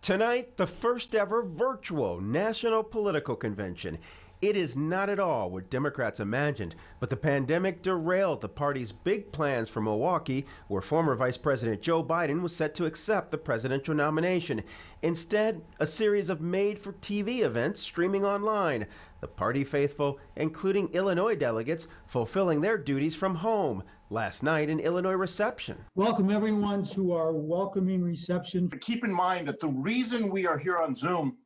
Tonight, the first ever virtual National Political Convention. It is not at all what Democrats imagined, but the pandemic derailed the party's big plans for Milwaukee, where former Vice President Joe Biden was set to accept the presidential nomination. Instead, a series of made-for-TV events streaming online. The party faithful, including Illinois delegates, fulfilling their duties from home. Last night, an Illinois reception. Welcome everyone to our welcoming reception. Keep in mind that the reason we are here on Zoom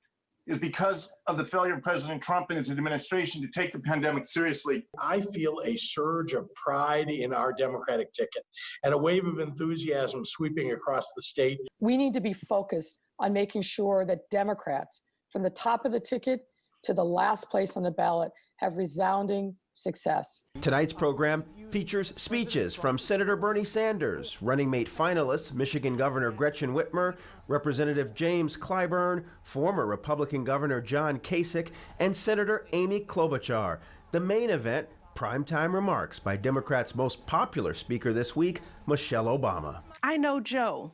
is because of the failure of President Trump and his administration to take the pandemic seriously. I feel a surge of pride in our Democratic ticket and a wave of enthusiasm sweeping across the state. We need to be focused on making sure that Democrats, from the top of the ticket to the last place on the ballot, have resounding success. Tonight's program features speeches from Senator Bernie Sanders, running mate finalists Michigan Governor Gretchen Whitmer, Representative James Clyburn, former Republican Governor John Kasich, and Senator Amy Klobuchar. The main event, primetime remarks by Democrats' most popular speaker this week, Michelle Obama. I know Joe.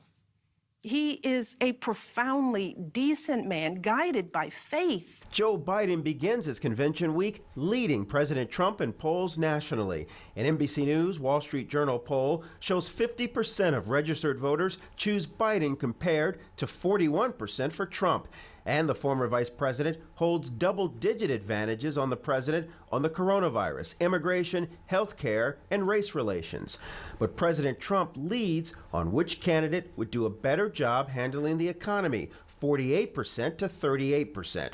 He is a profoundly decent man, guided by faith. Joe Biden begins his convention week leading President Trump in polls nationally. An NBC News Wall Street Journal poll shows 50% of registered voters choose Biden compared to 41% for Trump. And the former vice president holds double-digit advantages on the president on the coronavirus, immigration, health care, and race relations. But President Trump leads on which candidate would do a better job handling the economy, 48% to 38%.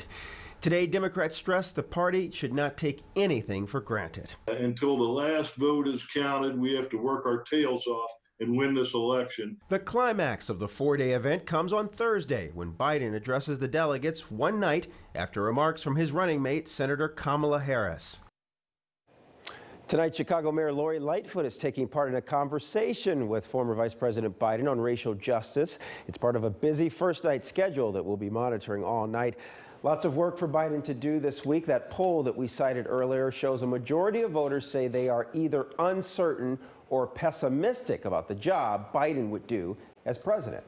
Today, Democrats stress the party should not take anything for granted. Until the last vote is counted, we have to work our tails off and win this election. The climax of the four-day event comes on Thursday when Biden addresses the delegates one night after remarks from his running mate, Senator Kamala Harris. Tonight, Chicago Mayor Lori Lightfoot is taking part in a conversation with former Vice President Biden on racial justice. It's part of a busy first night schedule that we'll be monitoring all night. Lots of work for Biden to do this week. That poll that we cited earlier shows a majority of voters say they are either uncertain or pessimistic about the job Biden would do as president.